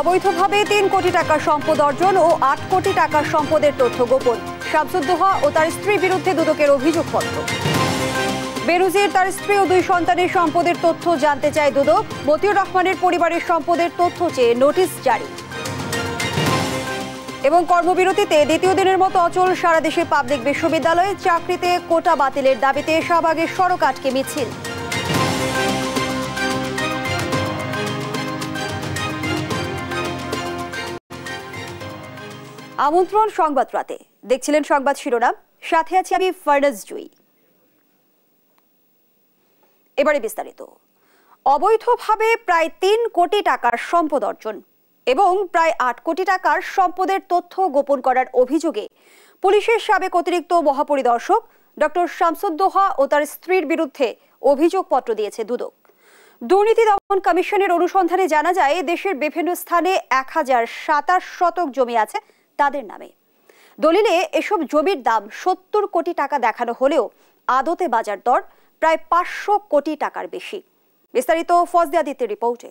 অবৈধভাবে ৩ কোটি টাকার সম্পদ অর্জন ও ৮ কোটি টাকার সম্পদের তথ্য গোপন। শামসুদ্দোহা ও তার স্ত্রীর বিরুদ্ধে দুদকের অভিযোগপত্র। বেনজির তার স্ত্রী ও 2 সন্তানের সম্পদের তথ্য জানতে চায় দুদক। মতিউর রহমানের পরিবারের সম্পদের তথ্য চেয়ে নোটিশ জারি। এবং কর্মবিরতিতে দ্বিতীয় দিনের মতো অচল সারা দেশে পাবলিক বিশ্ববিদ্যালয়ে। চাকরিতে কোটা বাতিলের দাবিতে শাহবাগের সড়ক আটকে মিছিল। আমন্ত্রণ সংবাদ রাতে, দেখছিলেন সংবাদ শিরোনাম, সাথে আছি আমি ফারনাজ জুই। এবারে বিস্তারিত। অবৈধভাবে প্রায় ৩ কোটি টাকার সম্পদ অর্জন এবং প্রায় ৮ কোটি টাকার সম্পদের তথ্য গোপন করার অভিযোগে পুলিশের সাবেক অতিরিক্ত মহাপরিদর্শক ডক্টর শামসুদ্দোহা ও তার স্ত্রীর বিরুদ্ধে অভিযোগপত্র দিয়েছে দুদক। দুর্নীতি দমন কমিশনের অনুসন্ধানে জানা যায়, দেশের বিভিন্ন স্থানে 1027 শতক জমি আছে তাদের নামে। দলিলে এসব জমির দাম 70 কোটি টাকা দেখানো হলেও আদতে বাজার দর প্রায় 500 কোটি টাকার বেশি। বিস্তারিত ফজলে আদিত্যের রিপোর্টে।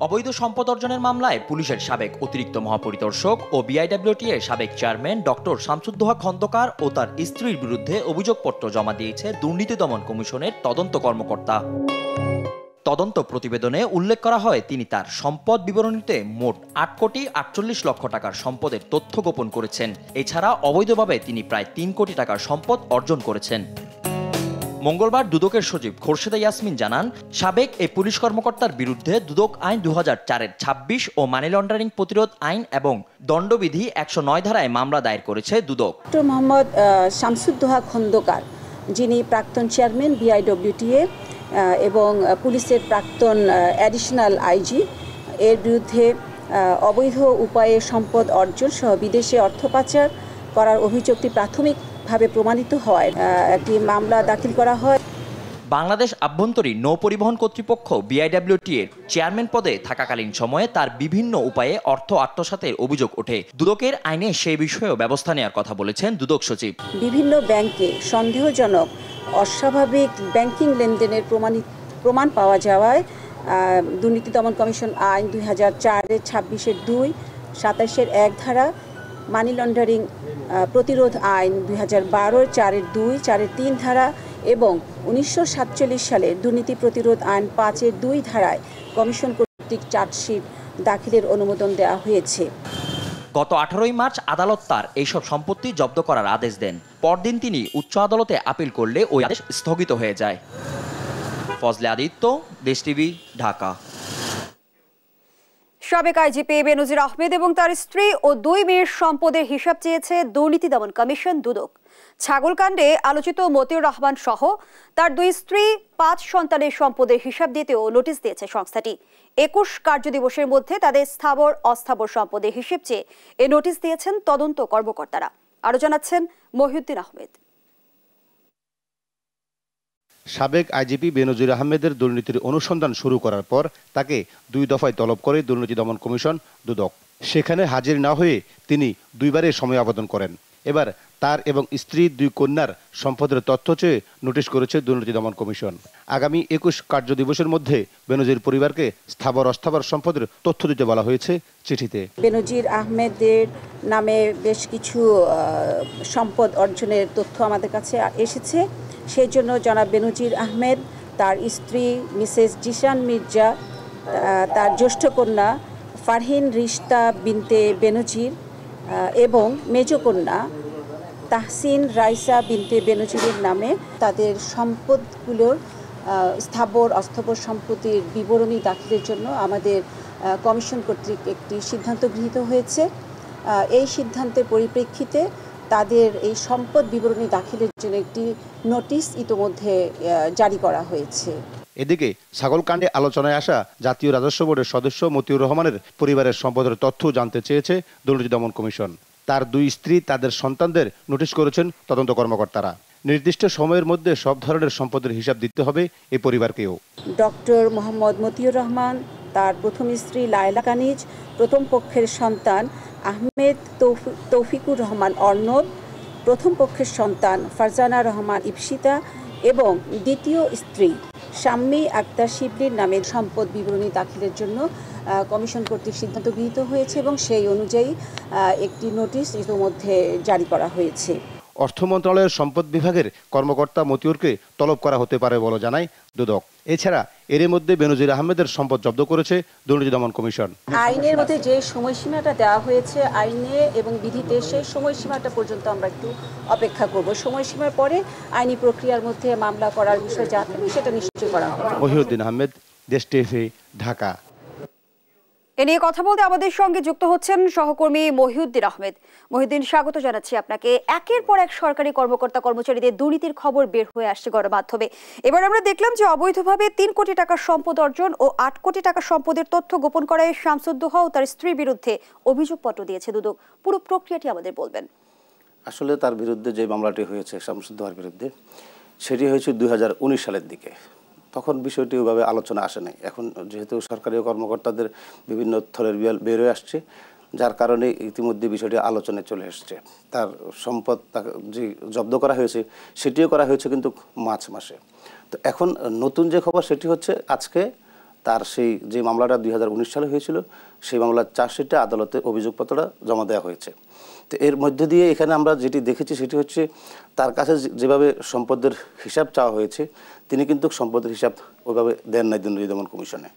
অবৈধ সম্পদ অর্জনের মামলায় পুলিশের সাবেক অতিরিক্ত মহাপরিদর্শক ও বিআইডব্লিউটি এর সাবেক চেয়ারম্যান ডক্টর শামসুদ্দোহা খন্দকার ও তার স্ত্রীর বিরুদ্ধে অভিযোগপত্র জমা দিয়েছে দুর্নীতি দমন কমিশনের তদন্ত কর্মকর্তা। তদন্ত প্রতিবেদনে উল্লেখ করা হয়, তিনি তার সম্পদ বিবরণীতে মোট ৮ কোটি ৪৮ লক্ষ টাকার সম্পদের তথ্য গোপন করেছেন। এছাড়া অবৈধভাবে তিনি প্রায় ৩ কোটি টাকার সম্পদ অর্জন করেছেন। মঙ্গলবার দুদকের সচিব খোরশেদা ইয়াসমিন জানান, সাবেক এই পুলিশ কর্মকর্তার বিরুদ্ধে দুদক আইন 2004-এর 26 ও মানি লন্ডারিং প্রতিরোধ আইন এবং দণ্ডবিধি 109 ধারায় মামলা দায়ের করেছে দুদক। ডক্টর মোহাম্মদ শামসুদ্দোহা খন্দকার, যিনি প্রাক্তন চেয়ারম্যান বিআইডব্লিউটিএ এবং পুলিশের প্রাক্তন অ্যাডিশনাল আইজি, এর বিরুদ্ধে অবৈধ উপায়ে সম্পদ অর্জন সহ বিদেশে অর্থ পাচার করার অভিযোগটি প্রাথমিকভাবে প্রমাণিত হয় একটি মামলা দাখিল করা হয়। বাংলাদেশ আভ্যন্তরীণ নৌ পরিবহন কর্তৃপক্ষ বিআইডব্লিউটি এর চেয়ারম্যান পদে থাকাকালীন সময়ে তার বিভিন্ন উপায়ে অর্থ আত্মসাতের অভিযোগ ওঠে। দুদকের আইনে সেই বিষয়েও ব্যবস্থা নেওয়ার কথা বলেছেন দুদক সচিব। বিভিন্ন ব্যাংকে সন্দেহজনক অস্বাভাবিক ব্যাংকিং লেনদেনের প্রমাণ পাওয়া যাওয়ায় দুর্নীতি দমন কমিশন আইন 2004-এর 26-এর 2, 27-এর 1 ধারা, মানি লন্ডারিং প্রতিরোধ আইন 2012-এর 4-এর 2, 4-এর 3 ধারা এবং 1947 সালের দুর্নীতি প্রতিরোধ আইন 5-এর 2 ধারায় কমিশন কর্তৃক চার্জশিট দাখিলের অনুমোদন দেওয়া হয়েছে। গত 18 মার্চ আদালত তার এইসব সম্পত্তি জব্দ করার আদেশ দেন। পরদিন তিনি উচ্চ আদালতে আপিল করলে ওই আদেশ স্থগিত হয়ে যায়। ফজলে আদিত্য, দেশ টিভি, ঢাকা। সাবেক আইজিপি বেনজির আহমেদ এবং তার স্ত্রী ও 2 মেয়ের সম্পদের হিসাব চেয়েছে দুর্নীতি দমন কমিশন দুদক। ছাগলকাণ্ডে আলোচিত মতিউর রহমান সহ তার 2 স্ত্রী 5 সন্তানের সম্পদের হিসাব দিতেও নোটিশ দিয়েছে সংস্থাটি। 21 কার্যদিবসের মধ্যে তাদের স্থাবর অস্থাবর সম্পদের হিসেব চেয়ে এ নোটিশ দিয়েছেন তদন্ত কর্মকর্তারা। আরো জানাচ্ছেন মহিউদ্দিন আহমেদ। সাবেক আইজিপি বেনজির আহমেদের দুর্নীতির অনুসন্ধান শুরু করার পর তাকে 2 দফায় তলব করে দুর্নীতি দমন কমিশন দুদক। সেখানে হাজির না হয়ে তিনি 2 বারে সময় আবেদন করেন। এবার তার এবং স্ত্রী 2 কন্যার সম্পদের তথ্য চেয়ে নোটিশ করেছে দুর্নীতি দমন কমিশন। আগামী 21 কার্যদিবসের মধ্যে বেনজির পরিবারকে স্থাবর অস্থাবর সম্পদের তথ্য দিতে বলা হয়েছে চিঠিতে। বেনজির আহমেদের নামে বেশ কিছু সম্পদ অর্জনের তথ্য আমাদের কাছে এসেছে। সেই জন্য জনাব বেনজির আহমেদ, তার স্ত্রী মিসেস জিশান মির্জা, তার জ্যেষ্ঠ কন্যা ফারহিন রিশতা বিনতে বেনজির এবং মেজ কন্যা তাহসিন রাইসা বিনতে বেনজিরের নামে তাদের সম্পদগুলোর স্থাবর অস্থাবর সম্পত্তির বিবরণী দাখিলের জন্য আমাদের কমিশন কর্তৃক একটি সিদ্ধান্ত গৃহীত হয়েছে। এই সিদ্ধান্তের পরিপ্রেক্ষিতে তাদের এই সম্পদ বিবরণী দাখিলের জন্য একটি নোটিশ ইতোমধ্যে জারি করা হয়েছে। এদিকে ছাগলকাণ্ডে আলোচনায় আসা জাতীয় রাজস্ব বোর্ডের সদস্য মতিউর রহমানের পরিবারের সম্পদের তথ্য জানতে চেয়েছে দুর্নীতি দমন কমিশন। তার 2 স্ত্রী, তাদের সন্তানদের নোটিশ করেছেন তদন্ত কর্মকর্তারা। নির্দিষ্ট সময়ের মধ্যে সব ধরনের সম্পদের হিসাব দিতে হবে এই পরিবারকেও। ডক্টর মোহাম্মদ মতিউর রহমান, তার প্রথম স্ত্রী লায়লা কানিজ, প্রথম পক্ষের সন্তান আহমেদ তৌফিকুর রহমান অর্ণব, প্রথম পক্ষের সন্তান ফারজানা রহমান ইপসিতা এবং দ্বিতীয় স্ত্রী শাম্মী আক্তার শিবলির নামে সম্পদ বিবরণী দাখিলের জন্য কমিশন কর্তৃক সিদ্ধান্ত গৃহীত হয়েছে এবং সেই অনুযায়ী একটি নোটিশ ইতিমধ্যে জারি করা হয়েছে। অর্থ মন্ত্রণালয়ের সম্পদ বিভাগের কর্মকর্তা মতিউরকে তলব করা হতে পারে বলে জানায় দুদক। এছাড়া এর মধ্যে বেনজির আহমেদের সম্পদ জব্দ করেছে দুর্নীতি দমন কমিশন। আইনের মধ্যে যে সময়সীমাটা দেওয়া হয়েছে আইনে এবং বিধিতে, সেই সময়সীমাটা পর্যন্ত আমরা একটু অপেক্ষা করব। সময়সীমার পরে আইনি প্রক্রিয়ার মধ্যে মামলা করার বিষয় যা থাকবে সেটা নিশ্চয়ই করা হবে। মহিউদ্দিন আহমেদ, দেশ টিভি, ঢাকা। এ নিয়ে কথা বলতে আমাদের সঙ্গে যুক্ত হচ্ছেন সহকর্মী মহিউদ্দিন আহমেদ। মহিউদ্দিন, স্বাগত জানাচ্ছি আপনাকে। একের পর এক সরকারি কর্মকর্তা কর্মচারীদের দুর্নীতির খবর বের হয়ে আসছে গণমাধ্যমে। এবার আমরা দেখলাম যে অবৈধভাবে ৩ কোটি টাকার সম্পদ অর্জন ও ৮ কোটি টাকা সম্পদের তথ্য গোপন করায় শামসুদ্দোহা ও তার স্ত্রীর বিরুদ্ধে অভিযোগপত্র দিয়েছে দুদক। পুরো প্রক্রিয়াটি আমাদের বলবেন। আসলে তার বিরুদ্ধে যে মামলাটি হয়েছে শামসুদ্দোহার বিরুদ্ধে, সেটি হয়েছে ২০১৯ সালের দিকে। তখন বিষয়টি ওইভাবে আলোচনা আসে নাই। এখন যেহেতু সরকারি কর্মকর্তাদের বিভিন্ন থরের বের হয়ে আসছে, যার কারণে ইতিমধ্যে বিষয়টি আলোচনায় চলে এসছে। তার সম্পদ যে জব্দ করা হয়েছে সেটিও করা হয়েছে কিন্তু মার্চ মাসে। তো এখন নতুন যে খবর সেটি হচ্ছে আজকে তার সেই যে মামলাটা ২০১৯ সালে হয়েছিল সেই মামলার চার্জশিটে আদালতে অভিযোগপত্রটা জমা দেওয়া হয়েছে। তো এর মধ্যে দিয়ে এখানে আমরা যেটি দেখেছি সেটি হচ্ছে তার কাছে যেভাবে সম্পদের হিসাব চাওয়া হয়েছে তিনি কিন্তু সম্পদের হিসাব ওইভাবে দেন নাই দুর্নীতি দমন কমিশনে।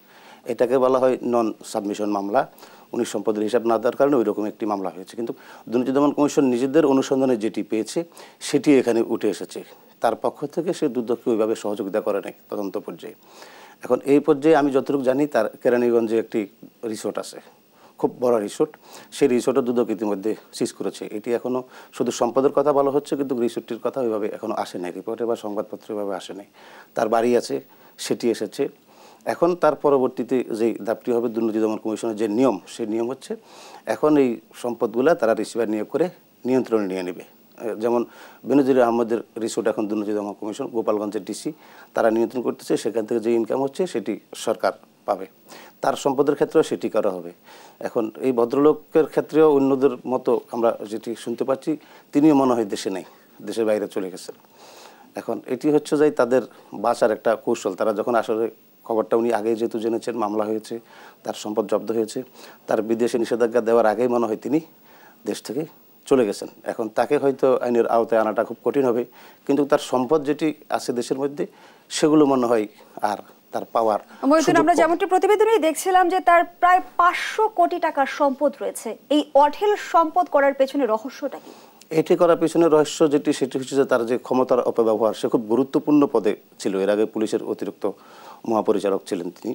এটাকে বলা হয় নন সাবমিশন মামলা। উনি সম্পদের হিসাব না দেওয়ার কারণে ওইরকম একটি মামলা হয়েছে। কিন্তু দুর্নীতি দমন কমিশন নিজেদের অনুসন্ধানে যেটি পেয়েছে সেটি এখানে উঠে এসেছে। তার পক্ষ থেকে সে দুদককে ওইভাবে সহযোগিতা করে নাই তদন্ত পর্যায়ে। এখন এই পর্যায়ে আমি যতটুকু জানি তার কেরানীগঞ্জে একটি রিসোর্ট আছে, খুব বড় রিসোর্ট। সেই রিসোর্টও দুদক ইতিমধ্যে সিজ করেছে। এটি এখনও শুধু সম্পদের কথা বলা হচ্ছে কিন্তু রিসোর্টটির কথা ওইভাবে এখনও আসে নাই, রিপোর্টে বা সংবাদপত্রে ওইভাবে আসে নাই। তার বাড়ি আছে, সেটি এসেছে। এখন তার পরবর্তীতে যেই ধাপটি হবে দুর্নীতি দমন কমিশনের যে নিয়ম, সেই নিয়ম হচ্ছে এখন এই সম্পদগুলো তারা রিসিভার নিয়োগ করে নিয়ন্ত্রণে নিয়ে নেবে। যেমন বেনজির আহমেদের রিসোর্ট এখন দুর্নীতি দমন কমিশন গোপালগঞ্জের ডিসি তারা নিয়ন্ত্রণ করতেছে। সেখান থেকে যে ইনকাম হচ্ছে সেটি সরকার পাবে। তার সম্পদের ক্ষেত্রেও সেটি করা হবে। এখন এই ভদ্রলোকের ক্ষেত্রেও অন্যদের মতো আমরা যেটি শুনতে পাচ্ছি তিনিও মনে হয় দেশে নেই, দেশের বাইরে চলে গেছেন। এখন এটি হচ্ছে যে তাদের বাঁচার একটা কৌশল। তারা যখন আসলে খবরটা উনি আগে যেহেতু জেনেছেন মামলা হয়েছে, তার সম্পদ জব্দ হয়েছে, তার বিদেশে নিষেধাজ্ঞা দেওয়ার আগেই মনে হয় তিনি দেশ থেকে চলে গেছেন। এখন তাকে হয়তো আইনের আওতায় আনাটা খুব কঠিন হবে, কিন্তু তার সম্পদ যেটি আছে দেশের মধ্যে সেগুলো মনে হয় আর তার পাওয়ার। আমরা যেমনটি প্রতিবেদনে দেখছিলাম যে তার প্রায় ৫০০ কোটি টাকার সম্পদ রয়েছে। এই অঢেল সম্পদ করার পেছনে রহস্যটা কি? এটি করার পেছনে রহস্য যেটি সেটি হচ্ছে যে তার যে ক্ষমতার অপব্যবহার। সে খুব গুরুত্বপূর্ণ পদে ছিল, এর আগে পুলিশের অতিরিক্ত মহাপরিচালক ছিলেন তিনি।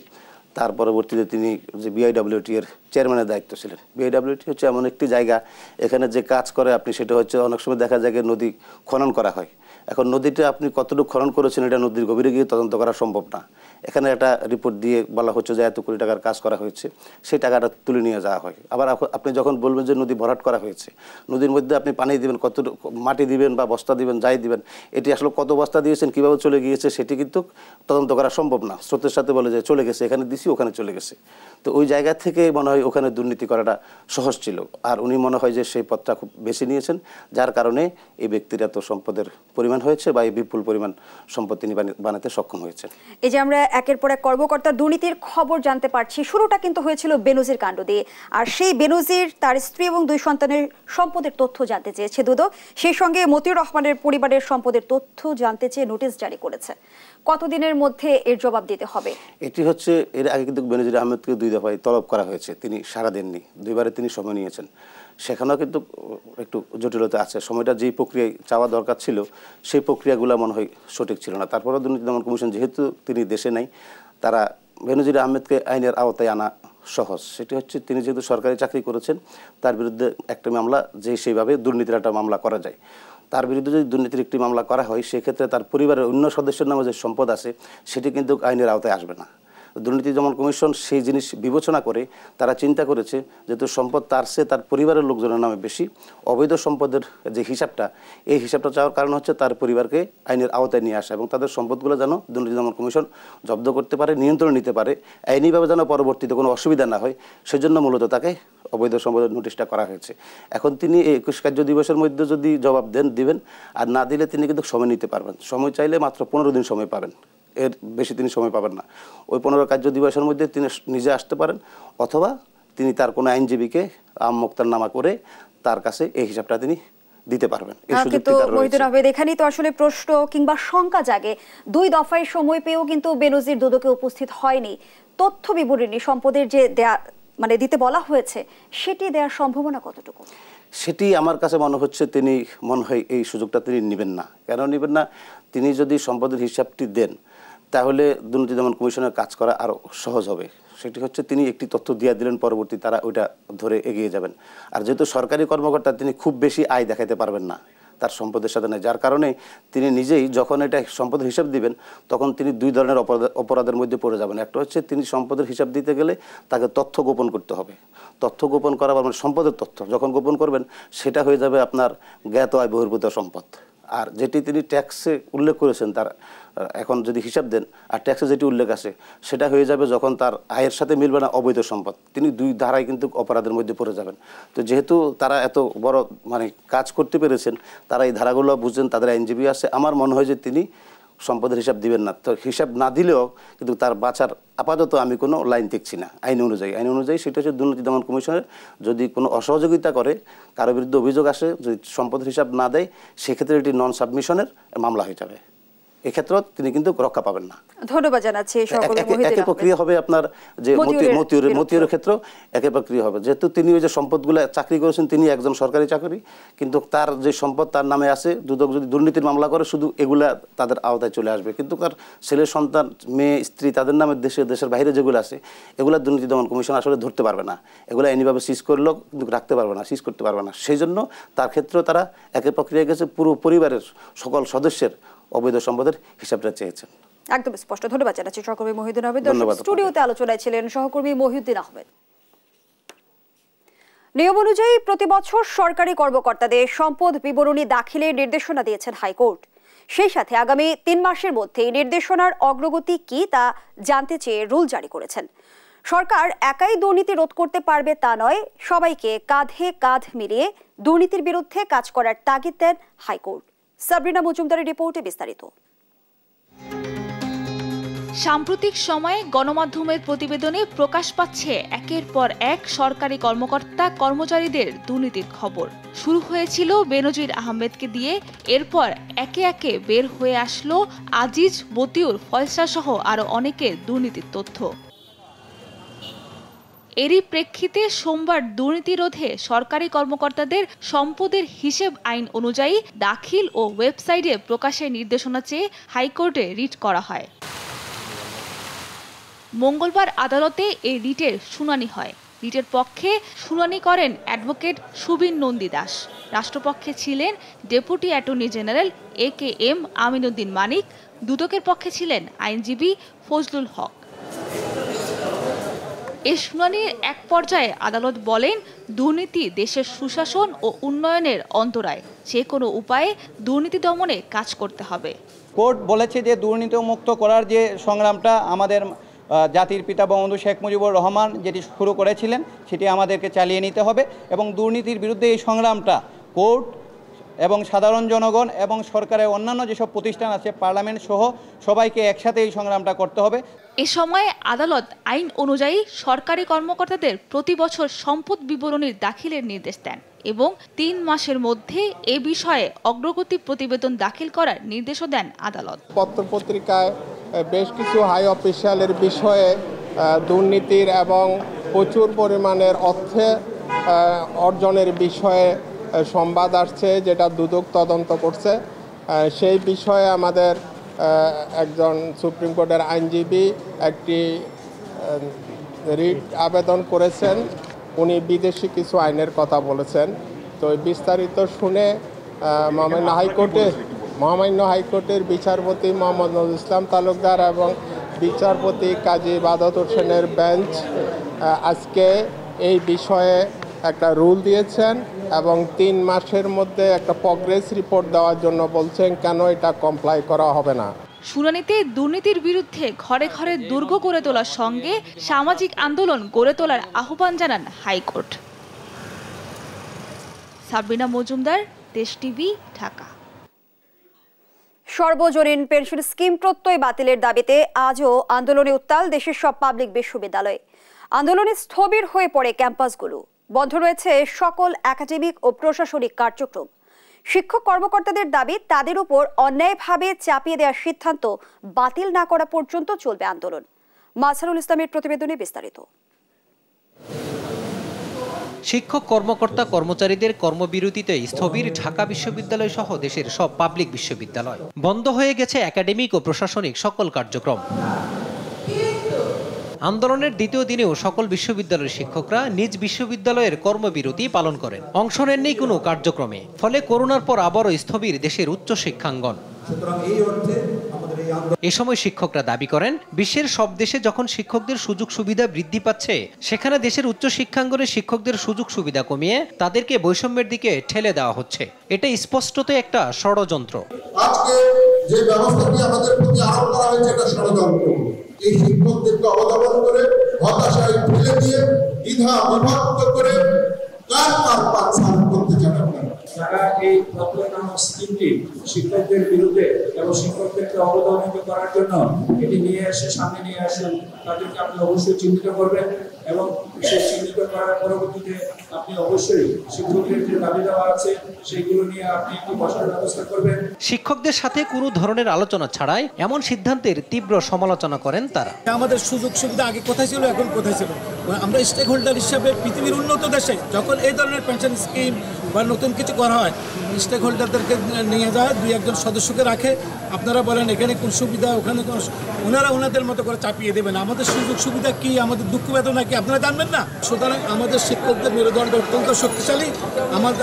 তার পরবর্তীতে তিনি যে বিআইডব্লিউটি এর চেয়ারম্যানের দায়িত্ব ছিলেন। বিআইডব্লিউটি হচ্ছে এমন একটি জায়গা, এখানে যে কাজ করে আপনি সেটা হচ্ছে অনেক সময় দেখা যায় নদী খনন করা হয়। এখন নদীটা আপনি কতটুকু খনন করেছেন এটা নদীর গভীরে গিয়ে তদন্ত করা সম্ভব না। এখানে একটা রিপোর্ট দিয়ে বলা হচ্ছে যে এত কোটি টাকার কাজ করা হয়েছে, সেই টাকাটা তুলে নিয়ে যাওয়া হয়। আবার আপনি যখন বলবেন যে নদী ভরাট করা হয়েছে, নদীর মধ্যে আপনি পানি দিবেন, কতটুকু মাটি দিবেন বা বস্তা দিবেন, যাই দিবেন, এটি আসলে কত বস্তা দিয়েছেন, কীভাবে চলে গিয়েছে সেটি কিন্তু তদন্ত করা সম্ভব না। স্রোতের সাথে বলে যে চলে গেছে, এখানে দিছি ওখানে চলে গেছে। তো ওই জায়গা থেকে মনে হয় ওখানে দুর্নীতি করাটা সহজ ছিল। আর উনি মনে হয় যে সেই পথটা খুব বেছে নিয়েছেন, যার কারণে এই ব্যক্তির এত সম্পদের পরিমাণ হয়েছে বা এই বিপুল পরিমাণ সম্পদ তিনি বানাতে সক্ষম হয়েছেন। এই যে আমরা একের পর এক কর্মকর্তার দুর্নীতির খবর জানতে পারছি, শুরুটা কিন্তু হয়েছিল বেনজির কাণ্ড দিয়ে। আর সেই বেনজির তার স্ত্রী এবং 2 সন্তানের সম্পদের তথ্য জানতে চেয়েছে দুদক। সেই সঙ্গে মতিউর রহমানের পরিবারের সম্পদের তথ্য জানতে চেয়ে নোটিশ জারি করেছে। কতদিনের মধ্যে এর জবাব দিতে হবে? এটি হচ্ছে এর আগে কিন্তু বেনজির আহমেদকে 2 দফায় তলব করা হয়েছে, তিনি সাড়া দেননি। 2বারে তিনি সময় নিয়েছেন। সেখানেও কিন্তু একটু জটিলতা আছে। সময়টা যেই প্রক্রিয়ায় চাওয়া দরকার ছিল সেই প্রক্রিয়াগুলো মনে হয় সঠিক ছিল না। তারপরেও দুর্নীতি দমন কমিশন যেহেতু তিনি দেশে নাই, তারা বেনজির আহমেদকে আইনের আওতায় আনা সহজ। সেটি হচ্ছে তিনি যেহেতু সরকারি চাকরি করেছেন, তার বিরুদ্ধে একটা মামলা যে সেইভাবে দুর্নীতির একটা মামলা করা যায়। তার বিরুদ্ধে যদি দুর্নীতির একটি মামলা করা হয় সেক্ষেত্রে তার পরিবারের অন্য সদস্যের নামে যে সম্পদ আছে সেটি কিন্তু আইনের আওতায় আসবে না। দুর্নীতি দমন কমিশন সেই জিনিস বিবেচনা করে তারা চিন্তা করেছে যেহেতু সম্পদ তার চেয়ে তার পরিবারের লোকজনের নামে বেশি, অবৈধ সম্পদের যে হিসাবটা, এই হিসাবটা চাওয়ার কারণ হচ্ছে তার পরিবারকে আইনের আওতায় নিয়ে আসা এবং তাদের সম্পদগুলো যেন দুর্নীতি দমন কমিশন জব্দ করতে পারে, নিয়ন্ত্রণ নিতে পারে, আইনিভাবে যেন পরবর্তীতে কোনো অসুবিধা না হয়। সেজন্য মূলত তাকে অবৈধ সম্পদের নোটিশটা করা হয়েছে। এখন তিনি 21 কার্য দিবসের মধ্যে যদি জবাব দিবেন, আর না দিলে তিনি কিন্তু সময় নিতে পারবেন। সময় চাইলে মাত্র 15 দিন সময় পাবেন। এর বেশি তিনি সময় পাবেন না। ওই 15 কার্য দিবসের মধ্যে তিনি নিজে আসতে পারেন, অথবা তিনি তার কোনো আইনজীবীকে মোক্তারনামা করে তার কাছে এই হিসাবটা তিনি দিতে পারবেন। কিন্তু মহিউদ্দিন আহমেদ, এখানেই তো আসলে প্রশ্ন কিংবা শঙ্কা জাগে, 2 দফায় সময় পেয়েও কিন্তু বেনজির দুদকে উপস্থিত হয়নি। তথ্য বিবরণী সম্পদের যে দিতে বলা হয়েছে, সেটি দেওয়ার সম্ভাবনা কতটুকু? সেটি আমার কাছে মনে হচ্ছে তিনি এই সুযোগটা তিনি নেবেন না। কেন নেবেন না? তিনি যদি সম্পদের হিসাবটি দেন, তাহলে দুর্নীতি দমন কমিশনের কাজ করা আরও সহজ হবে। সেটি হচ্ছে তিনি একটি তথ্য দিয়ে দিলেন, পরবর্তী তারা ওইটা ধরে এগিয়ে যাবেন। আর যেহেতু সরকারি কর্মকর্তা, তিনি খুব বেশি আয় দেখাতে পারবেন না তার সম্পদের সাথে নেই, যার কারণে তিনি নিজেই যখন এটা সম্পদের হিসাব দিবেন, তখন তিনি 2 ধরনের অপরাধের মধ্যে পড়ে যাবেন। একটা হচ্ছে তিনি সম্পদের হিসাব দিতে গেলে তাকে তথ্য গোপন করতে হবে। তথ্য গোপন করা মানে সম্পদের তথ্য যখন গোপন করবেন, সেটা হয়ে যাবে আপনার জ্ঞাত আয় বহির্ভূত সম্পদ। আর যেটি তিনি ট্যাক্সে উল্লেখ করেছেন, তার এখন যদি হিসাব দেন আর ট্যাক্সে যেটি উল্লেখ আছে, সেটা হয়ে যাবে যখন তার আয়ের সাথে মিলবে না অবৈধ সম্পদ। তিনি 2 ধারায় কিন্তু অপরাধের মধ্যে পড়ে যাবেন। তো যেহেতু তারা এত বড় কাজ করতে পেরেছেন, তারা এই ধারাগুলো বুঝছেন, তাদের আইনজীবী আছে, আমার মনে হয় যে তিনি সম্পদের হিসাব দিবেন না। তো হিসাব না দিলেও কিন্তু তার বাঁচার আপাতত আমি কোনো লাইন দেখছি না। আইন অনুযায়ী সেটা হচ্ছে দুর্নীতি দমন কমিশনের যদি কোনো অসহযোগিতা করে, কারো বিরুদ্ধে অভিযোগ আসে, যদি সম্পদের হিসাব না দেয়, সেক্ষেত্রে এটি নন সাবমিশনের মামলা হয়ে যাবে। এক্ষেত্রে তিনি কিন্তু রক্ষা পাবেন না। ধন্যবাদ জানাচ্ছি। একই প্রক্রিয়া হবে আপনার যে মতিউরের ক্ষেত্রে একই প্রক্রিয়া হবে। যেহেতু তিনি ওই যে সম্পদগুলো চাকরি করেছেন, তিনি একজন সরকারি চাকরি, কিন্তু তার যে সম্পদ তার নামে আছে, দুদক যদি দুর্নীতির মামলা করে, শুধু এগুলা তাদের আওতায় চলে আসবে। কিন্তু তার ছেলে সন্তান, মেয়ে, স্ত্রী, তাদের নামে দেশের বাইরে যেগুলো আছে, এগুলা দুর্নীতি দমন কমিশন আসলে ধরতে পারবে না। এগুলো আইনিভাবে সিজ করলেও কিন্তু রাখতে পারবে না, সিজ করতে পারবে না। সেই জন্য তার ক্ষেত্রেও তারা একই প্রক্রিয়া গেছে, পুরো পরিবারের সকল সদস্যের অবৈধ সম্পদের হিসাবটা চেয়েছেন। একদম স্পষ্ট। ধন্যবাদ জানাচ্ছি সহকর্মী মহিউদ্দিন আহমেদ। স্টুডিওতে আলোচনায় ছিলেন সহকর্মী মহিউদ্দিন আহমেদ। নিয়ম অনুযায়ী প্রতি বছর সরকারি কর্মকর্তাদের সম্পদ বিবরণী দাখিলের নির্দেশনা দিয়েছেন হাইকোর্ট। সেই সাথে আগামী 3 মাসের মধ্যে নির্দেশনার অগ্রগতি কি তা জানতে চেয়ে রুল জারি করেছেন। সরকার একাই দুর্নীতি রোধ করতে পারবে তা নয়, সবাইকে কাঁধে কাঁধ মিলিয়ে দুর্নীতির বিরুদ্ধে কাজ করার তাগিদ দেন হাইকোর্ট। সাবরিনা মজুমদারের রিপোর্টে বিস্তারিত। সাম্প্রতিক সময়ে গণমাধ্যমের প্রতিবেদনে প্রকাশ পাচ্ছে একের পর এক সরকারি কর্মকর্তা কর্মচারীদের দুর্নীতির খবর। শুরু হয়েছিল বেনজির আহমেদকে দিয়ে, এরপর একে একে বের হয়ে আসলো আজিজ, মতিউর, ফয়সাল সহ আরো অনেকের দুর্নীতির তথ্য। এরই প্রেক্ষিতে সোমবার দুর্নীতি রোধে সরকারি কর্মকর্তাদের সম্পদের হিসেব আইন অনুযায়ী দাখিল ও ওয়েবসাইটে প্রকাশের নির্দেশনা চেয়ে হাইকোর্টে রিট করা হয়। মঙ্গলবার আদালতে এই রিটের শুনানি হয়। রিটের পক্ষে শুনানি করেন অ্যাডভোকেট সুবিন নন্দী দাস। রাষ্ট্রপক্ষে ছিলেন deputy attorney general AKM Aminuddin Manik. দুদকের পক্ষে ছিলেন আইনজীবী ফজলুল হক। এই শুনানির এক পর্যায়ে আদালত বলেন, দুর্নীতি দেশের সুশাসন ও উন্নয়নের অন্তরায়। যে কোনো উপায়ে দুর্নীতি দমনে কাজ করতে হবে। কোর্ট বলেছে যে দুর্নীতি মুক্ত করার যে সংগ্রামটা আমাদের জাতির পিতা বঙ্গবন্ধু শেখ মুজিবুর রহমান যেটি শুরু করেছিলেন, সেটি আমাদেরকে চালিয়ে নিতে হবে এবং দুর্নীতির বিরুদ্ধে এই সংগ্রামটা কোর্ট এবং সাধারণ জনগণ এবং সরকারের অন্যান্য যেসব প্রতিষ্ঠান আছে, পার্লামেন্ট সহ সবাইকে একসাথে এই সংগ্রামটা করতে হবে। এ সময় আদালত আইন অনুযায়ী সরকারি কর্মকর্তাদের প্রতি বছর সম্পদ বিবরণীর দাখিলের নির্দেশ দেন এবং 3 মাসের মধ্যে এ বিষয়ে অগ্রগতি প্রতিবেদন দাখিল করার নির্দেশও দেন আদালত। পত্রপত্রিকায় বেশ কিছু হাই অফিসিয়ালের বিষয়ে দুর্নীতির এবং প্রচুর পরিমাণের অর্থ অর্জনের বিষয়ে সংবাদ আসছে, যেটা দুদক তদন্ত করছে। সেই বিষয়ে আমাদের একজন সুপ্রিম কোর্টের আইনজীবী একটি রিট আবেদন করেছেন। উনি বিদেশি কিছু আইনের কথা বলেছেন। তো বিস্তারিত শুনে মহামান্য হাইকোর্টের বিচারপতি মোহাম্মদ নজরুল ইসলাম তালুকদার এবং বিচারপতি কাজী ইবাদত হোসেনের বেঞ্চ আজকে এই বিষয়ে একটা রুল দিয়েছেন এবং 3 মাসের মধ্যে একটা প্রগ্রেস রিপোর্ট দেওয়ার জন্য বলছেন। কেন এটা কমপ্লাই করা হবে না? শুনানিতে দুর্নীতির বিরুদ্ধে ঘরে ঘরে দুর্গ গড়ে তোলার সঙ্গে সামাজিক আন্দোলন গড়ে তোলার আহ্বান জানান হাইকোর্ট। সাবরিনা মজুমদার, দেশ টিভি, ঢাকা। সর্বজনীন পেনশন স্কিম প্রত্যয় বাতিলের দাবিতে আজও আন্দোলনে উত্তাল দেশের সব পাবলিক বিশ্ববিদ্যালয়। আন্দোলনে স্থবির হয়ে পড়ে ক্যাম্পাসগুলো, বন্ধ রয়েছে সকল একাডেমিক ও প্রশাসনিক কার্যক্রম। শিক্ষক কর্মকর্তাদের দাবি, তাদের উপর অন্যায়ভাবে চাপিয়ে দেওয়ার সিদ্ধান্ত বাতিল না করা পর্যন্ত চলবে আন্দোলন। মাজহারুল ইসলামের প্রতিবেদনে বিস্তারিত। শিক্ষক কর্মকর্তা কর্মচারীদের কর্মবিরতিতে স্থবির ঢাকা বিশ্ববিদ্যালয় সহ দেশের সব পাবলিক বিশ্ববিদ্যালয়। বন্ধ হয়ে গেছে একাডেমিক ও প্রশাসনিক সকল কার্যক্রম। আন্দোলনের দ্বিতীয় দিনেও সকল বিশ্ববিদ্যালয়ের শিক্ষকরা নিজ বিশ্ববিদ্যালয়ের কর্মবিরতি পালন করেন, অংশ নেননি কোনো কার্যক্রমে। ফলে করোনার পর আবারও স্থবির দেশের উচ্চ শিক্ষাঙ্গন। এ সময় শিক্ষকরা দাবি করেন, বিশ্বের সব দেশে যখন শিক্ষকদের সুযোগ সুবিধা বৃদ্ধি পাচ্ছে, সেখানে দেশের উচ্চ শিক্ষাঙ্গনে শিক্ষকদের সুযোগ সুবিধা কমিয়ে তাদেরকে বৈষম্যের দিকে ঠেলে দেওয়া হচ্ছে। এটা স্পষ্টতই একটা ষড়যন্ত্র। আজকে যে ব্যবস্থাটি আমাদের প্রতি আরোপ করা হয়েছে, এটা ষড়যন্ত্র। এই শিক্ষকদেরকে অবদমন করে, হতাশায় ঠেলে দিয়ে, দ্বিধা বিভক্ত করে কার পাচ্ছান করতে চান আপনারা? যারা এই প্রত্যয় নামক স্কিমটি শিক্ষকদের বিরুদ্ধে এবং শিক্ষকদেরকে অবদমিত করার জন্য এটি নিয়ে এসে সামনে নিয়ে আসেন, তাদেরকে আপনি অবশ্যই চিহ্নিত করবেন এবং সেই চিহ্নিত করার পরবর্তীতে আপনি অবশ্যই শিক্ষকদের যে দাবি দেওয়া আছে সেইগুলো নিয়ে আপনি একটি বসার ব্যবস্থা করবেন। শিক্ষকদের সাথে কোনো ধরনের আলোচনা ছাড়াই এমন সিদ্ধান্তের তীব্র সমালোচনা করেন তারা। আমাদের সুযোগ সুবিধা আগে কোথায় ছিল, এখন কোথায় ছিল? আমরা স্টেক হোল্ডার হিসাবে পৃথিবীর উন্নত দেশে যখন এই ধরনের পেনশন স্কিম বা নতুন কিছু করা হয়, স্টেক হোল্ডারদেরকে নিয়ে যায়, দুই একজন সদস্যকে রাখে, আপনারা বলেন এখানে কোন সুবিধা, ওখানে কোন, ওনারা ওনাদের মতো করে চাপিয়ে দেবেন। আমাদের সুযোগ সুবিধা কি, আমাদের দুঃখ বেদনা কি আপনারা জানবেন না? সুতরাং আমাদের শিক্ষকদের মেরুদণ্ড অত্যন্ত শক্তিশালী।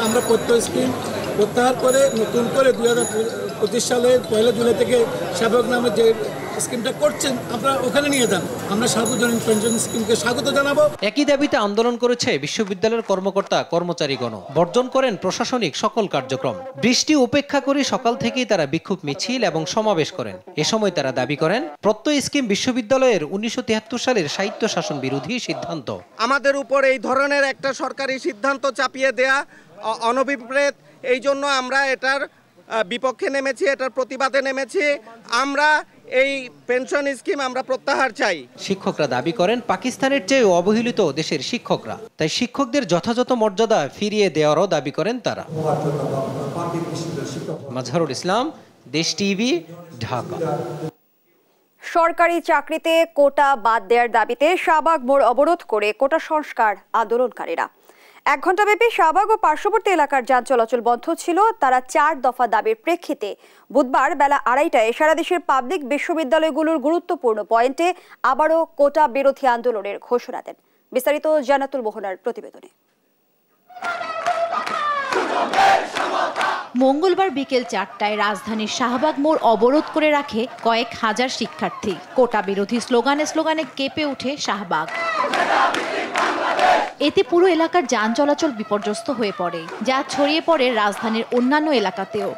আমরা প্রত্যয় স্কিম প্রত্যাহার করে নতুন করে 2025 সালের 1 জুলাই থেকে সেবক নামে যে স্কিমটা করছেন আপনারা ওখানে নিয়ে যান। আমরা সার্বজনীন পেনশন স্কিমকে স্বাগত জানাবো। একই দাবিতে আন্দোলন করেছে বিশ্ববিদ্যালয়ের কর্মকর্তা কর্মচারীগণ। বর্জন করেন প্রশাসনিক সকল কার্যক্রম। বৃষ্টি উপেক্ষা করে সকাল থেকেই তারা বিক্ষোভ মিছিল এবং সমাবেশ করেন। এ সময় তারা দাবি করেন, প্রত্যয় স্কিম বিশ্ববিদ্যালয়ের 1973 সালের সাহিত্য শাসন বিরোধী সিদ্ধান্ত। আমাদের উপর এই ধরনের একটা সরকারি সিদ্ধান্ত চাপিয়ে দেয়া অনভিপ্রেত। এই জন্য আমরা এটার বিপক্ষে নেমেছি, এটার প্রতিবাদে নেমেছি। আমরা এই পেনশন স্কিম আমরা প্রত্যাহার চাই। শিক্ষকরা দাবি করেন, পাকিস্তানের চেয়ে অবহেলিত দেশের শিক্ষকরা, তাই শিক্ষকদের যথাযথ মর্যাদা ফিরিয়ে দেওয়ারও দাবি করেন তারা। মাজহারুল ইসলাম, দেশ টিভি, ঢাকা। সরকারি চাকরিতে কোটা বাদ দেওয়ার দাবিতে শাহবাগ মোড় অবরোধ করে কোটা সংস্কার আন্দোলনকারীরা। 1 ঘণ্টাব্যাপী শাহবাগ ও পার্শ্ববর্তী এলাকার যান চলাচল বন্ধ ছিল। তারা 4 দফা দাবির প্রেক্ষিতে বুধবার বেলা 2:30টায় সারা দেশের পাবলিক বিশ্ববিদ্যালয়গুলোর গুরুত্বপূর্ণ পয়েন্টে আবারও কোটা বিরোধী আন্দোলনের ঘোষণা দেন। বিস্তারিত জান্নাতুল মোহনার প্রতিবেদনে। মঙ্গলবার বিকেল 4টায় রাজধানীর শাহবাগ মোড় অবরোধ করে রাখে কয়েক হাজার শিক্ষার্থী। কোটা বিরোধী স্লোগানে কেঁপে ওঠে শাহবাগ। এতে পুরো এলাকার যান চলাচল বিপর্যস্ত হয়ে পড়ে, যা ছড়িয়ে পড়ে রাজধানীর অন্যান্য এলাকাতেও।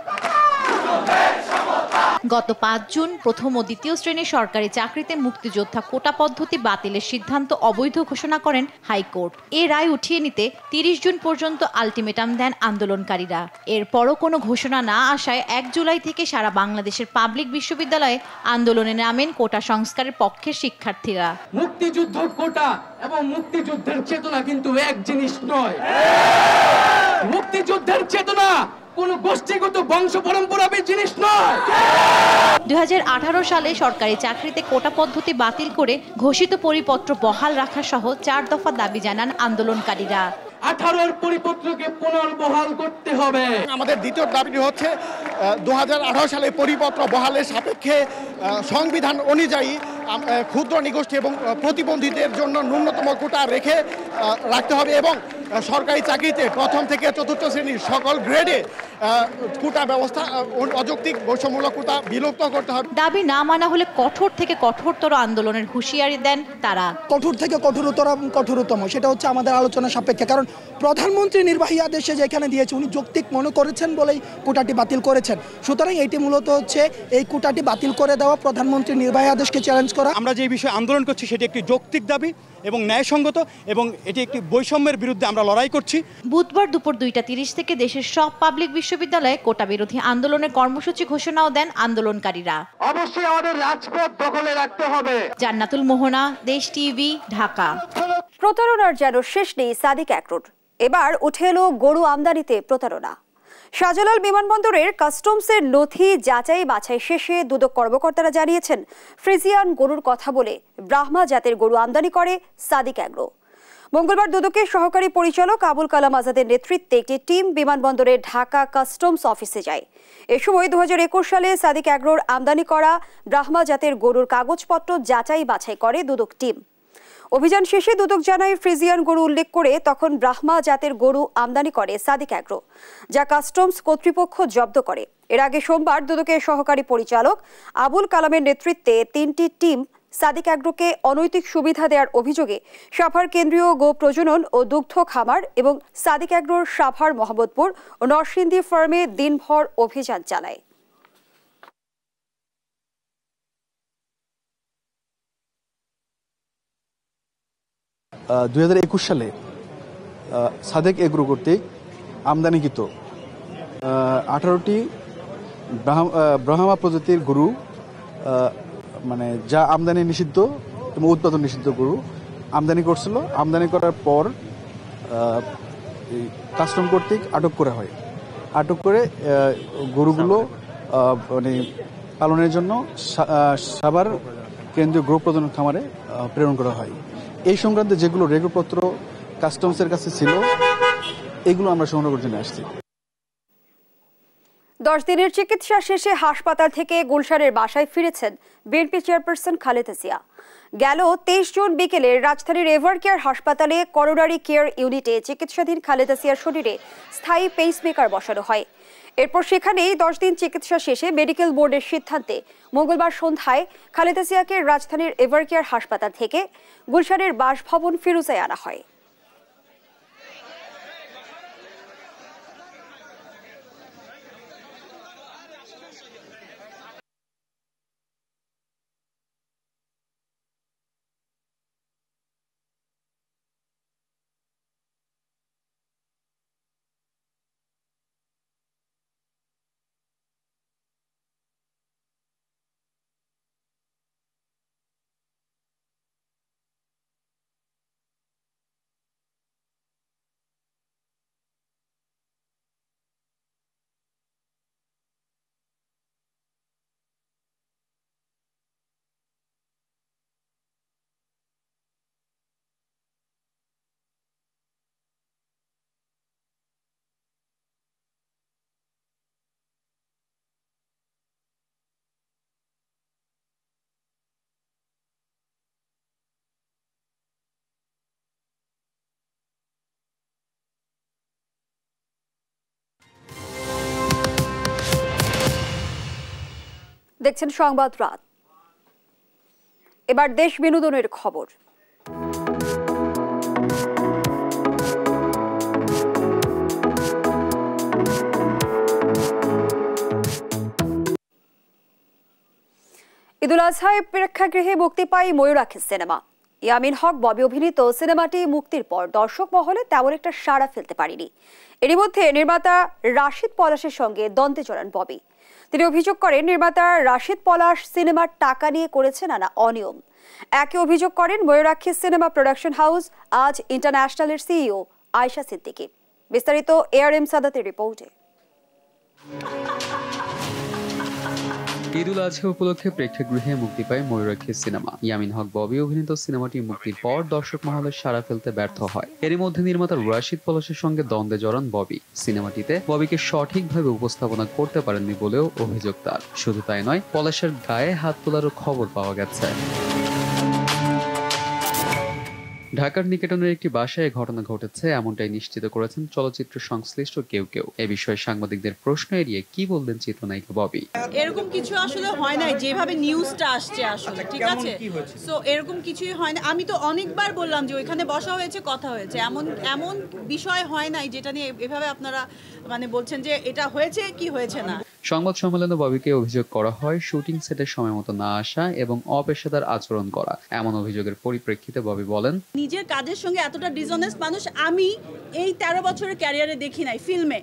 গত 5 জুন প্রথম ও দ্বিতীয় শ্রেণীর সরকারি চাকরিতে মুক্তিযোদ্ধা কোটা পদ্ধতি বাতিলের সিদ্ধান্ত অবৈধ ঘোষণা করেন হাইকোর্ট। এ রায় উঠিয়ে নিতে 30 জুন পর্যন্ত আলটিমেটাম দেন আন্দোলনকারীরা। এরপরও কোনো ঘোষণা না আসায় 1 জুলাই থেকে সারা বাংলাদেশের পাবলিক বিশ্ববিদ্যালয়ে আন্দোলনে নামেন কোটা সংস্কারের পক্ষের শিক্ষার্থীরা। মুক্তিযুদ্ধ কোটা এবং মুক্তিযুদ্ধের চেতনা কিন্তু এক জিনিস নয়। মুক্তিযুদ্ধের চেতনা কোন গোষ্ঠীগত বংশ পরম্পরার জিনিস নয়। 2018 সালে সরকারি চাকরিতে কোটা পদ্ধতি বাতিল করে ঘোষিত পরিপত্র বহাল রাখা সহ 4 দফা দাবি জানান আন্দোলনকারীরা। 18 পরিপত্রকে পুনর্বহাল করতে হবে। আমাদের দ্বিতীয় দাবি হচ্ছে 2018 সালে পরিপত্র বহালের সাপেক্ষে সংবিধান অনুযায়ী ক্ষুদ্র নিগোষ্ঠী এবং প্রতিবন্ধীদের জন্য ন্যূনতম কোটা রাখতে হবে এবং সরকারি চাকরিতে প্রথম থেকে চতুর্থ শ্রেণীর সকল গ্রেডে কোটা ব্যবস্থা অযৌক্তিক বৈষম্যমূলক কোটা বিলুপ্ত করতে হবে। দাবি না মানা হলে কঠোর থেকে কঠোরতর আন্দোলনের হুঁশিয়ারি দেন তারা। কঠোর থেকে কঠোরতম সেটা হচ্ছে আমাদের আলোচনা সাপেক্ষে, কারণ প্রধানমন্ত্রী নির্বাহী আদেশে যেখানে দিয়েছে উনি যৌক্তিক মনে করেছেন বলেই কোটাটি বাতিল করেছেন। সুতরাং এটি মূলত হচ্ছে এই কোটাটি বাতিল করে দেওয়া, প্রধানমন্ত্রী নির্বাহী আদেশকে চ্যালেঞ্জ করা। আমরা যে বিষয়ে আন্দোলন করছি সেটি একটি যৌক্তিক দাবি এবং ন্যায়সঙ্গত এবং এটি একটি বৈষম্যের বিরুদ্ধে আমরা লড়াই করছি। বুধবার দুপুর 2:30 থেকে দেশের সব পাবলিক বিশ্ববিদ্যালয়ে কোটা বিরোধী আন্দোলনের কর্মসূচি ঘোষণাও দেন আন্দোলনকারীরা। অবশ্যই আমাদের রাজপথ দখলে রাখতে হবে। জান্নাতুল মোহনা, দেশ টিভি, ঢাকা। প্রতারণার যেন শেষ নেই সাদিক অ্যাগ্রোর। এবার উঠে এলো গরু আমদানিতে প্রতারণা। শাহজালাল বিমানবন্দরের কাস্টমসের নথি যাচাই বাছাই শেষে দুদক কর্মকর্তারা জানিয়েছেন ফ্রিজিয়ান গরুর কথা বলে ব্রাহ্মা জাতের গরু আমদানি করে সাদিক অ্যাগ্রো। মঙ্গলবার দুদকের সহকারী পরিচালক আবুল কালাম আজাদের নেতৃত্বে একটি টিম বিমানবন্দরের ঢাকা কাস্টমস অফিসে যায়। এ সময় 2021 সালে সাদিক অ্যাগ্রোর আমদানি করা ব্রাহ্মা জাতের গরুর কাগজপত্র যাচাই বাছাই করে দুদক টিম। অভিযান শেষে দুদক জানায় ফ্রিজিয়ান গরু উল্লেখ করে তখন ব্রাহ্মা জাতের গরু আমদানি করে সাদিক অ্যাগ্রো, যা কাস্টমস কর্তৃপক্ষ জব্দ করে। এর আগে সোমবার দুদকের সহকারী পরিচালক আবুল কালামের নেতৃত্বে 3টি টিম সাদিক অ্যাগ্রোকে অনৈতিক সুবিধা দেওয়ার অভিযোগে সাভার কেন্দ্রীয় গো প্রজনন ও দুগ্ধ খামার এবং সাদিক অ্যাগ্রোর সাভার, মোহাম্মদপুর ও নরসিংদী ফার্মে দিনভর অভিযান চালায়। আহ 2021 সালে সাদেক এগ্রো কর্তৃক আমদানিকৃত 18টি ব্রাহ্মা প্রজাতির গরু, মানে যা আমদানি নিষিদ্ধ এবং উৎপাদন নিষিদ্ধ গরু আমদানি করছিল। আমদানি করার পর কাস্টম কর্তৃক আটক করা হয়। আটক করে গরুগুলো মানে পালনের জন্য সাভার কেন্দ্রীয় গো প্রজনন খামারে প্রেরণ করা হয়। এই সংক্রান্তে যেগুলো রেকর্ডপত্র কাস্টমসের কাছে ছিল, এগুলো আমরা সংগ্রহ করতে নিয়ে আসছি। 10 দিনের চিকিৎসা শেষে হাসপাতাল থেকে গুলশানের বাসায় ফিরেছেন বিএনপি চেয়ারপারসন খালেদা জিয়া। গেল 23 জুন বিকেলে রাজধানীর এভার কেয়ার হাসপাতালে করোনারি কেয়ার ইউনিটে চিকিৎসাধীন খালেদা জিয়ার শরীরে স্থায়ী পেসমেকার বসানো হয়। এরপর সেখানেই 10 দিন চিকিৎসা শেষে মেডিকেল বোর্ডের সিদ্ধান্তে মঙ্গলবার সন্ধ্যায় খালেদা জিয়াকে রাজধানীর এভার কেয়ার হাসপাতাল থেকে গুলশানের বাসভবন ফিরোজায় আনা হয়। দেখছেন সংবাদ রাত। এবার দেশ বিনোদনের খবর। ঈদুল আজহায় প্রেক্ষাগৃহে মুক্তি পায় ময়ূরাক্ষী সিনেমা। ইয়ামিন হক ববি অভিনীত সিনেমাটি মুক্তির পর দর্শক মহলে তেমন একটা সাড়া ফেলতে পারেনি। এরই মধ্যে নির্মাতা রাশিদ পলাশের সঙ্গে দ্বন্দ্বে জড়ান ববি। তিনি অভিযোগ করেন নির্মাতা রাশিদ পলাশ সিনেমার টাকা নিয়ে করেছেন নানা অনিয়ম। একই অভিযোগ করেন ময়ূরাক্ষী সিনেমা প্রোডাকশন হাউস আজ ইন্টারন্যাশনালের সিইও আয়েশা সিদ্দিকী। বিস্তারিত ARM সাদাতের রিপোর্টে। ঈদুল আজহা উপলক্ষে প্রেক্ষাগৃহে মুক্তি পায় ময়ূরাক্ষী সিনেমা। ইয়ামিন হক ববি অভিনীত সিনেমাটি মুক্তির পর দর্শক মহলে সাড়া ফেলতে ব্যর্থ হয়। এরই মধ্যে নির্মাতা রাশিদ পলাশের সঙ্গে দ্বন্দ্বে জড়ান ববি। সিনেমাটিতে ববিকে সঠিকভাবে উপস্থাপনা করতে পারেননি বলেও অভিযোগ তার। শুধু তাই নয়, পলাশের গায়ে হাত তোলারও খবর পাওয়া গেছে। ঢাকার নিকেটনের একটি বাসায় ঘটনা ঘটেছে এমনটাই নিশ্চিত করেছেন চলচ্চিত্র সংশ্লিষ্ট কেউ কেউ। এ বিষয়ে সাংবাদিকদের প্রশ্ন এড়িয়ে কি বললেন চিত্রনায়িকা ববি। এরকম কিছু আসলে হয় নাই, যেভাবে নিউজটা আসছে আসলে ঠিক আছে। সো এরকম কিছুই হয় না। আমি তো অনেকবার বললাম যে ওইখানে বসা হয়েছে, কথা হয়েছে, এমন বিষয় হয় নাই যেটা নিয়ে এভাবে আপনারা মানে বলছেন যে এটা হয়েছে কি হয়েছে না। সংবাদ সম্মেলনে ববিকে অভিযোগ করা হয় শুটিং সেটে সময় মতো না আসা এবং অপেশাদার আচরণ করা। এমন অভিযোগের পরিপ্রেক্ষিতে ববি বলেন, নিজের কাজের সঙ্গে এতটা ডিসঅনেস্ট মানুষ আমি এই 13 বছরের ক্যারিয়ারে দেখি নাই। ফিল্মে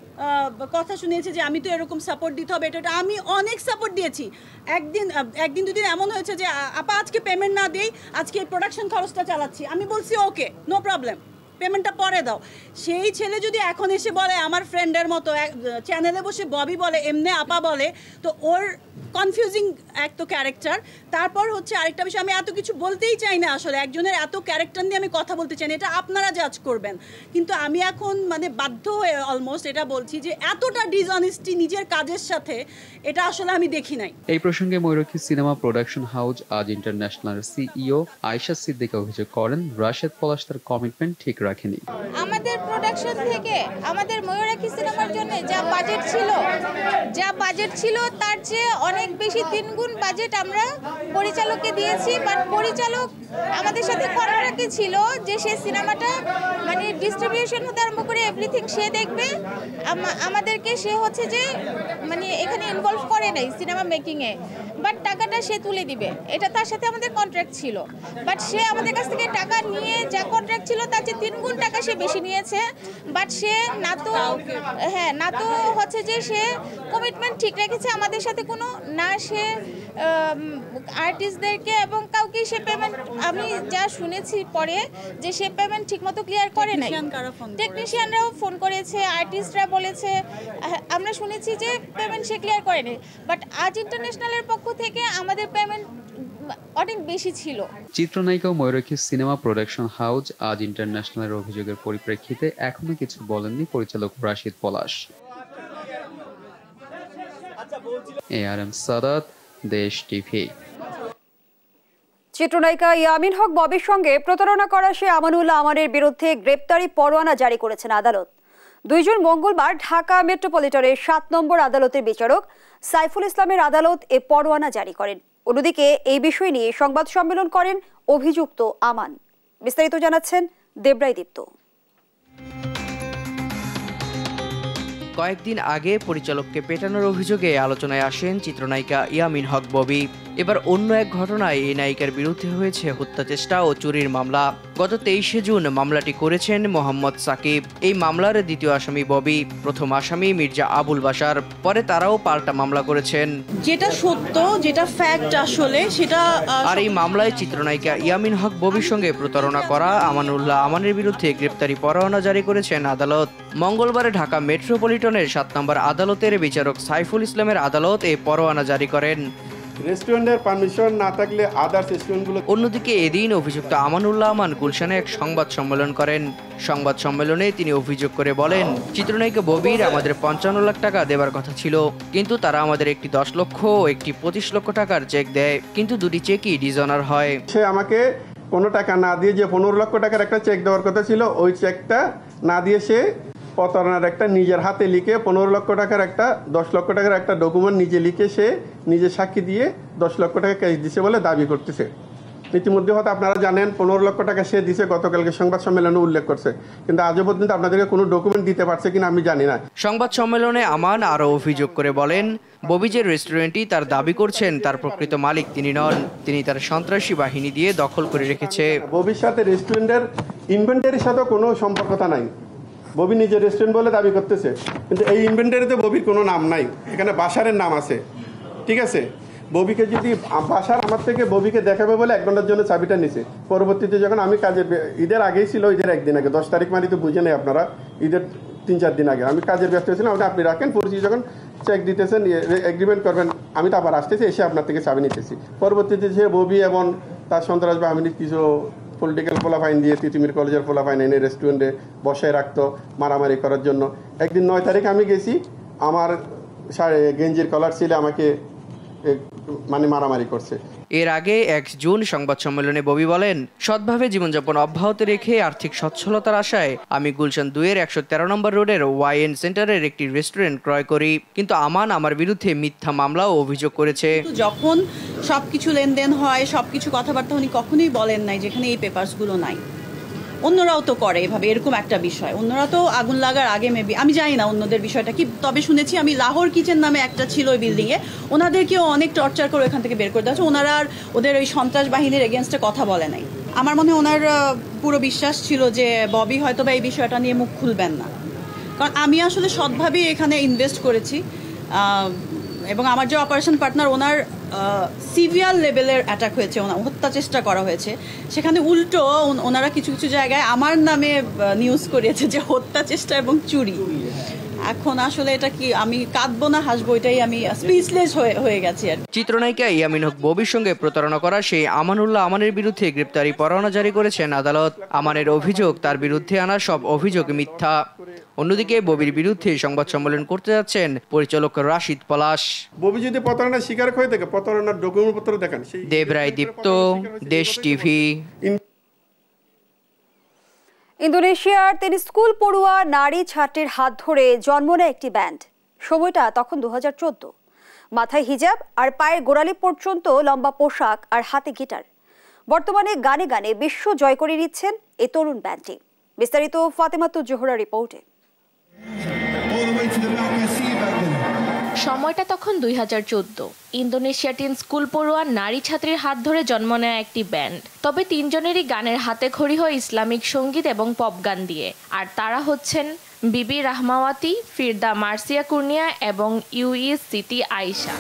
কথা শুনিয়েছে যে আমি তো এরকম সাপোর্ট দিতে হবে, এটা আমি অনেক সাপোর্ট দিয়েছি। একদিন দুদিন এমন হয়েছে যে আপা আজকে পেমেন্ট না দেই, আজকে প্রোডাকশন খরচটা চালাচ্ছি। আমি বলছি ওকে, নো প্রবলেম, পেমেন্টটা পরে দাও। সেই ছেলে যদি এখন এসে বলে আমার ফ্রেন্ডের মতো চ্যানেলে বসে ববি বলে, এমনি আপা বলে, তো ওর কনফিউজিং এক তো ক্যারেক্টার। তারপর হচ্ছে আরেকটা বিষয়, আমি এত কিছু বলতেই চাই না আসলে, একজনের এত ক্যারেক্টার নিয়ে আমি কথা বলতে চাই না, এটা আপনারা জাজ করবেন। কিন্তু আমি এখন মানে বাধ্য হয়ে অলমোস্ট এটা বলছি যে এতটা ডিসঅনেস্টি নিজের কাজের সাথে, এটা আসলে আমি দেখি নাই। এই প্রসঙ্গে ময়ূরাক্ষী সিনেমা প্রোডাকশন হাউস আজ ইন্টারন্যাশনাল সিইও আয়েশা সিদ্দিকা অভিযোগ করেন, রাশেদ পলাশ তার কমিটমেন্ট ঠিক রাখেনি। আমাদের প্রোডাকশন থেকে আমাদের ময়ূরাক্ষী সিনেমার জন্য যা বাজেট ছিল তার চেয়ে অনেক বেশি 3 গুণ বাজেট আমরা পরিচালককে দিয়েছি। বাট পরিচালক আমাদের সাথে কন্ট্রাক্টে ছিল যে সে সিনেমাটা মানে ডিস্ট্রিবিউশন হতে আরম্ভ করে এভরিথিং সে দেখবে। আমাদেরকে সে হচ্ছে যে মানে এখানে ইনভলভ করে নাই সিনেমা মেকিংয়ে, বাট টাকাটা সে তুলে দিবে, এটা তার সাথে আমাদের কন্ট্রাক্ট ছিল। বাট সে আমাদের কাছ থেকে টাকা নিয়ে যা কন্ট্রাক্ট ছিল তার চেয়ে 3 গুণ টাকা সে বেশি নিয়েছে। বাট সে না তো হচ্ছে যে সে কমিটমেন্ট ঠিক রেখেছে আমাদের সাথে কোনো না, সে আর্টিস্টদেরকে এবং কাউকে সে পেমেন্ট, আমি যা শুনেছি পরে যে সে পেমেন্ট ঠিকমতো ক্লিয়ার করে নাই। টেকনিশিয়ানরাও ফোন করেছে, আর্টিস্টরা বলেছে, আমরা শুনেছি যে পেমেন্ট সে ক্লিয়ার করেনি। বাট আজ ইন্টারন্যাশনালের পক্ষ থেকে আমাদের পেমেন্ট অনেক বেশি ছিল। চিত্রনায়িকা ও ময়ূরাক্ষী সিনেমা প্রোডাকশন হাউস আজ ইন্টারন্যাশনালের অভিযোগের পরিপ্রেক্ষিতে এখনো কিছু বলেননি পরিচালক রাশেদ পলাশ। ARM সাদাত, দেশ টিভি। চিত্রনায়িকা ইয়ামিন হক ববির সঙ্গে প্রতারণা করা সে আমানুল্লাহ আমানের বিরুদ্ধে গ্রেপ্তারি পরোয়ানা জারি করেছেন আদালত। 2 জুন মঙ্গলবার ঢাকা মেট্রোপলিটনের 7 নম্বর আদালতের বিচারক সাইফুল ইসলামের আদালত এ পরোয়ানা জারি করেন। অন্যদিকে এই বিষয় নিয়ে সংবাদ সম্মেলন করেন অভিযুক্ত আমান। বিস্তারিত জানাচ্ছেন দেবরাই দীপ্ত। কয়েকদিন আগে পরিচালককে পেটানোর অভিযোগে আলোচনায় আসেন চিত্রনায়িকা ইয়ামিন হক ববি। এবার অন্য এক ঘটনায় এই নায়িকার বিরুদ্ধে হয়েছে হত্যা চেষ্টা ও চুরির মামলা। গত 23 জুন মামলাটি করেছেন মোহাম্মদ সাকিব। এই মামলার দ্বিতীয় আসামি ববি, প্রথম আসামি মির্জা আবুল বাশার। পরে তারাও পাল্টা মামলা করেছেন। যেটা সত্য, যেটা ফ্যাক্ট আসলে সেটা। আর এই মামলায় চিত্রনায়িকা ইয়ামিন হক ববির সঙ্গে প্রতারণা করা আমানুল্লাহ আমানের বিরুদ্ধে গ্রেপ্তারি পরোয়ানা জারি করেছেন আদালত। মঙ্গলবার ঢাকা মেট্রোপলিটনের 7 নম্বর আদালতের বিচারক সাইফুল ইসলামের আদালত এই পরোয়ানা জারি করেন। রেস্টুরেন্টের পারমিশন না থাকলে আদার্স রেস্টুরেন্টগুলো। অন্যদিকে এদিন অভিযুক্ত আমানুল্লাহ আমান গুলশানে এক সংবাদ সম্মেলন করেন। সংবাদ সম্মেলনে তিনি অভিযোগ করে বলেন, চিত্রনায়িকা ববির আমাদের 55 লাখ টাকা দেবার কথা ছিল, কিন্তু তারা আমাদের একটি 10 লক্ষ ও একটি 25 লক্ষ টাকার চেক দেয়, কিন্তু দুটি চেকই ডিজঅনার হয়। সে আমাকে কোনো টাকা না দিয়ে যে 15 লক্ষ টাকার একটা চেক দেওয়ার কথা ছিল, ওই চেকটা না দিয়ে সে প্রতারণার একটা নিজের হাতে লিখে 15 লক্ষ টাকার একটা 10 লক্ষ টাকার একটা ডকুমেন্ট নিজে লিখে সে নিজে সাক্ষী দিয়ে 10 লক্ষ টাকা ক্যাশ দিছে বলে দাবি করতেছে। ইতিমধ্যে হয়তো আপনারা জানেন 15 লক্ষ টাকা সে দিছে, গতকালকে সংবাদ সম্মেলনে উল্লেখ করছে, কিন্তু আজও পর্যন্ত আপনাদেরকে কোনো ডকুমেন্ট দিতে পারছে কিনা আমি জানি না। সংবাদ সম্মেলনে আমান আরও অভিযোগ করে বলেন, ববি যে রেস্টুরেন্টটি তার দাবি করছেন তার প্রকৃত মালিক তিনি নন, তিনি তার সন্ত্রাসী বাহিনী দিয়ে দখল করে রেখেছে। ববির সাথে রেস্টুরেন্টের ইনভেন্টারির সাথে কোনো সম্পর্কতা নাই। ববি নিজের রেস্টুরেন্ট বলে দাবি করতেছে, কিন্তু এই ইনভেন্টারিতে ববির কোনো নাম নাই, এখানে বাশারের নাম আছে। ঠিক আছে, ববিকে যদি বাশার আমার থেকে ববিকে দেখাবে বলে 1 ঘন্টার জন্য চাবিটা নিছে। পরবর্তীতে যখন আমি কাজে, ঈদের আগেই ছিল, ঈদের একদিন আগে 10 তারিখ মানে তো বুঝে নেই আপনারা, ঈদের 3-4 দিন আগে আমি কাজের ব্যস্ত ছিলাম। ওটা আপনি রাখেন, পরিচিত যখন চেক দিতেছেন, এগ্রিমেন্ট করবেন, আমি তো আবার আসতেছি, এসে আপনার থেকে চাবি নিতেছি। পরবর্তীতে সে ববি এবং তার সন্ত্রাস বাহিনীর কিছু পলিটিক্যাল পোলাফাইন দিয়ে তিতুমির কলেজের পোলাফাইন এনে রেস্টুরেন্টে বসায় রাখতো মারামারি করার জন্য। একদিন 9 তারিখ আমি গেছি, আমার গেঞ্জির কলার ছিলে আমাকে মানে মারামারি করছে। এর আগে 1 জুন সংবাদ সম্মেলনে ববি বলেন, সৎভাবে জীবনযাপন অব্যাহত রেখে আর্থিক সচ্ছলতার আশায় আমি গুলশান 2-এর 113 নম্বর রোডের ওয়াইএন সেন্টারের একটি রেস্টুরেন্ট ক্রয় করি, কিন্তু আমান আমার বিরুদ্ধে মিথ্যা মামলা ও অভিযোগ করেছে। যখন সবকিছু লেনদেন হয়, সবকিছু কথাবার্তা উনি কখনোই বলেন নাই যেখানে এই পেপারসগুলো নাই। অন্যরাও তো করে এভাবে, এরকম একটা বিষয়। অন্যরা তো আগুন লাগার আগে মেবি, আমি জানি না অন্যদের বিষয়টা কি, তবে শুনেছি আমি লাহোর কিচেন নামে একটা ছিল ওই বিল্ডিংয়ে, ওনাদেরকেও অনেক টর্চার করে এখান থেকে বের করে দেওয়া হচ্ছে। ওনারা আর ওদের ওই সন্ত্রাস বাহিনীর এগেনস্টে কথা বলে নাই। আমার মনে হয় ওনার পুরো বিশ্বাস ছিল যে ববি হয়তো বা এই বিষয়টা নিয়ে মুখ খুলবেন না, কারণ আমি আসলে সৎভাবেই এখানে ইনভেস্ট করেছি এবং আমার যে অপারেশন পার্টনার ওনার সিভিয়ার লেভেলের অ্যাটাক হয়েছে, হত্যা চেষ্টা করা হয়েছে। সেখানে উল্টো ওনারা কিছু কিছু জায়গায় আমার নামে নিউজ করিয়েছে যে হত্যা চেষ্টা এবং চুরি। এখন আসলে এটা কি, আমি কাঁদবো না হাসবো, এটাই আমি স্পিচলেস হয়ে গেছি। আর চিত্রনায়িকা ইয়ামিন হক ববির সঙ্গে প্রতারণা করা সেই আমানুল্লাহ আমানের বিরুদ্ধে গ্রেপ্তারি পরোয়ানা জারি করেছেন আদালত। আমানের অভিযোগ তার বিরুদ্ধে আনা সব অভিযোগ মিথ্যা। অন্যদিকে ববির বিরুদ্ধে সংবাদ সম্মেলন করতে যাচ্ছেন পরিচালক রাশিদ পলাশ। ববি যদি প্রতারণা স্বীকার হয়ে থাকে, প্রতারণার ডকুমেন্টপত্র দেখান। দেবরায় দীপ্ত, দেশ টিভি। ইন্দোনেশিয়ার 3 স্কুল পড়ুয়া নারী ছাত্রীর হাত ধরে জন্ম নেয় একটি ব্যান্ড। সময়টা তখন 2014। মাথায় হিজাব আর পায়ের গোড়ালি পর্যন্ত লম্বা পোশাক আর হাতে গিটার। বর্তমানে গানে গানে বিশ্ব জয় করে নিচ্ছেন এই তরুণ ব্যান্ডটি। বিস্তারিত ফাতেমাতুজ জোহরা রিপোর্টে। সময়টা তখন 2014। ইন্দোনেশিয়ার 3 স্কুল পড়ুয়া নারী ছাত্রীর হাত ধরে জন্ম নেয় একটি ব্যান্ড। তবে 3 জনেরই গানের হাতে খড়ি হয় ইসলামিক সঙ্গীত এবং পপ গান দিয়ে। আর তারা হচ্ছেন বিবি রাহমাওয়াতি, ফিরদা মার্সিয়া কুর্নিয়া এবং ইউইস সিটি আয়েশা।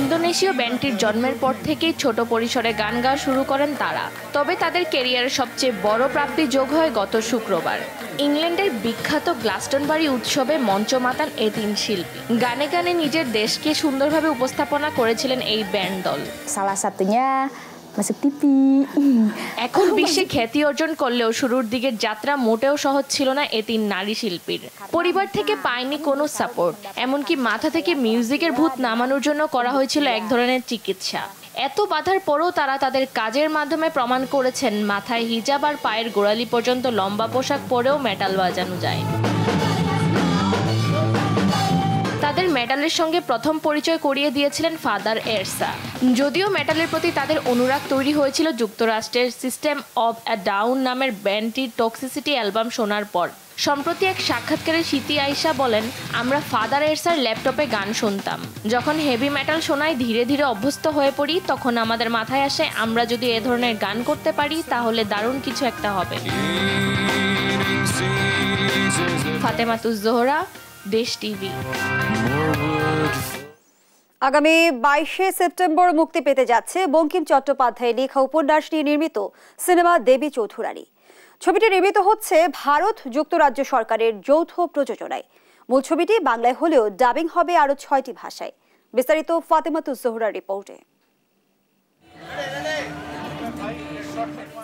ইন্দোনেশীয় ব্যান্ডটির জন্মের পর থেকেই ছোট পরিসরে গান গাওয়া শুরু করেন তারা। তবে তাদের ক্যারিয়ারের সবচেয়ে বড় প্রাপ্তি যোগ হয় গত শুক্রবার। ইংল্যান্ডের বিখ্যাত গ্লাস্টনবারি উৎসবে মঞ্চ মাতান এই 3 শিল্পী। গানে গানে নিজের দেশকে সুন্দরভাবে উপস্থাপনা করেছিলেন এই ব্যান্ড দল। এখন বিশ্বে খ্যাতি অর্জন করলেও শুরুর দিকের যাত্রা মোটেও সহজ ছিল না এই 3 নারী শিল্পীর। পরিবার থেকে পায়নি কোনো সাপোর্ট, এমনকি মাথা থেকে মিউজিকের ভূত নামানোর জন্য করা হয়েছিল এক ধরনের চিকিৎসা। এত বাধার পরও তারা তাদের কাজের মাধ্যমে প্রমাণ করেছেন মাথায় হিজাব আর পায়ের গোড়ালি পর্যন্ত লম্বা পোশাক পরেও মেটাল বাজানো যায়। তাদের মেটালের সঙ্গে প্রথম পরিচয় করিয়ে দিয়েছিলেন ফাদার এরসা। যদিও মেটালের প্রতি তাদের অনুরাগ তৈরি হয়েছিল যুক্তরাষ্ট্রের সিস্টেম অফ আ ডাউন নামের ব্যান্ডটির টক্সিসিটি অ্যালবাম শোনার পর। সম্প্রতি এক সাক্ষাৎকারে সিটি আয়েশা বলেন, আমরা ফাদার এরসার ল্যাপটপে গান শুনতাম। যখন হেভি মেটাল শোনায় ধীরে ধীরে অভ্যস্ত হয়ে পড়ি, তখন আমাদের মাথায় আসে আমরা যদি এ ধরনের গান করতে পারি তাহলে দারুণ কিছু একটা হবে। ফাতেমাতুজ জোহরা, দেশ টিভি। আগামী 22শে সেপ্টেম্বর মুক্তি পেতে যাচ্ছে বঙ্কিম চট্টোপাধ্যায়ের লেখা উপন্যাস নিয়ে নির্মিত সিনেমা দেবী চৌধুরানী। ছবিটি নির্মিত হচ্ছে ভারত যুক্তরাজ্য সরকারের যৌথ প্রযোজনায়। মূল ছবিটি বাংলায় হলেও ডাবিং হবে আরো 6টি ভাষায়। বিস্তারিত ফাতেমাতুজ জোহরা রিপোর্টে।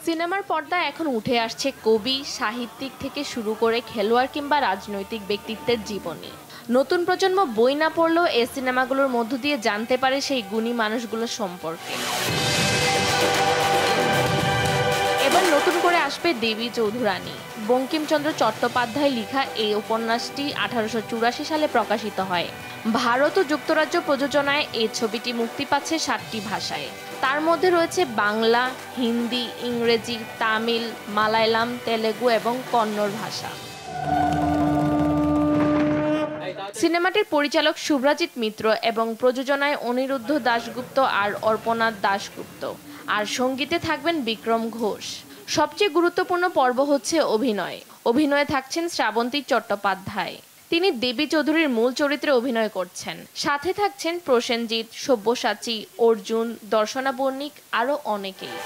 সিনেমার পর্দায় এখন উঠে আসছে কবি, সাহিত্যিক থেকে শুরু করে খেলোয়াড় কিংবা রাজনৈতিক ব্যক্তিত্বের জীবনী। নতুন প্রজন্ম বই না পড়লেও এই সিনেমাগুলোর মধ্য দিয়ে জানতে পারে সেই গুণী মানুষগুলোর সম্পর্কে। এবার নতুন করে আসবে দেবী চৌধুরানী। বঙ্কিমচন্দ্র চট্টোপাধ্যায় লেখা এই উপন্যাসটি 1884 সালে প্রকাশিত হয়। ভারত ও যুক্তরাজ্য প্রযোজনায় এই ছবিটি মুক্তি পাচ্ছে 7টি ভাষায়। তার মধ্যে রয়েছে বাংলা, হিন্দি, ইংরেজি, তামিল, মালায়ালাম, তেলেগু এবং কন্নড় ভাষা। সিনেমাটির পরিচালক শুভ্রাজিৎ মিত্র এবং প্রযোজনায় অনিরুদ্ধ দাশগুপ্ত আর অর্পনাথ দাশগুপ্ত। আর সঙ্গীতে থাকবেন বিক্রম ঘোষ। সবচেয়ে গুরুত্বপূর্ণ পর্ব হচ্ছে অভিনয়। অভিনয়ে থাকছেন শ্রাবন্তী চট্টোপাধ্যায়। তিনি দেবী চৌধুরীর মূল চরিত্রে অভিনয় করছেন। সাথে থাকছেন প্রসেনজিৎ, সব্যসাচী, অর্জুন, দর্শনা বর্ণিক আরও অনেকেই।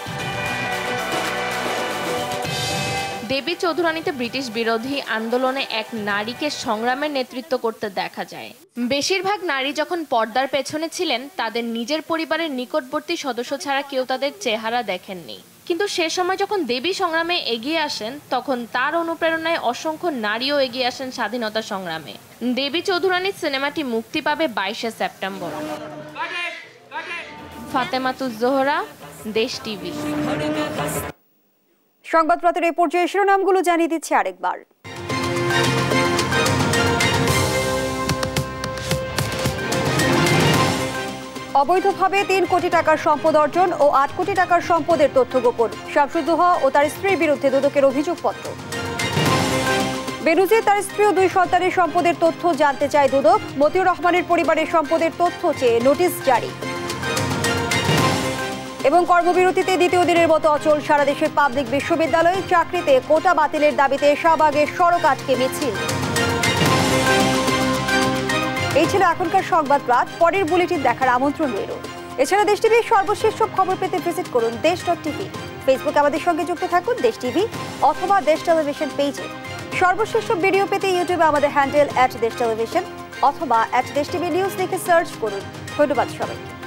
দেবী চৌধুরানীতে ব্রিটিশ বিরোধী আন্দোলনে এক নারীকে সংগ্রামের নেতৃত্ব করতে দেখা যায়। বেশিরভাগ নারী যখন পর্দার পেছনে ছিলেন, তাদের নিজের পরিবারের নিকটবর্তী সদস্য ছাড়া কেউ তাদের চেহারা দেখেননি। কিন্তু সে সময় যখন দেবী সংগ্রামে এগিয়ে আসেন, তখন তার অনুপ্রেরণায় অসংখ্য নারীও এগিয়ে আসেন স্বাধীনতা সংগ্রামে। দেবী চৌধুরানী সিনেমাটি মুক্তি পাবে 22শে সেপ্টেম্বর। ফাতেমাতুজ জোহরা, দেশ টিভি। সংবাদপত্রের এই পর্যায়ে শিরোনামগুলো জানিয়ে দিচ্ছি আরেকবার। অবৈধভাবে 3 কোটি টাকার সম্পদ অর্জন ও 8 কোটি টাকার সম্পদের তথ্য গোপন। শামসুদ্দোহা ও তার স্ত্রীর বিরুদ্ধে দুদকের অভিযোগপত্র। বেনজির তার স্ত্রী ও 2 সন্তানের সম্পদের তথ্য জানতে চায় দুদক। মতিউর রহমানের পরিবারের সম্পদের তথ্য চেয়ে নোটিশ জারি। এবং কর্মবিরতিতে দ্বিতীয় দিনের মতো অচল সারা দেশের পাবলিক বিশ্ববিদ্যালয়ে। চাকরিতে কোটা বাতিলের দাবিতে শাহবাগের সড়ক আটকে মিছিল। এই ছিল এখনকার সংবাদ রাত। পরের বুলেটিন দেখার আমন্ত্রণ রইল। এছাড়া দেশ টিভির সর্বশেষ খবর পেতে ভিজিট করুন দেশ.টিভি। ফেসবুকে আমাদের সঙ্গে যুক্ত থাকুন দেশ টিভি অথবা দেশ টেলিভিশন পেজে। সর্বশেষ ভিডিও পেতে ইউটিউবে আমাদের হ্যান্ডেল @দেশ টেলিভিশন অথবা @দেশ টিভি নিউজ লিখে সার্চ করুন। ধন্যবাদ সবাইকে।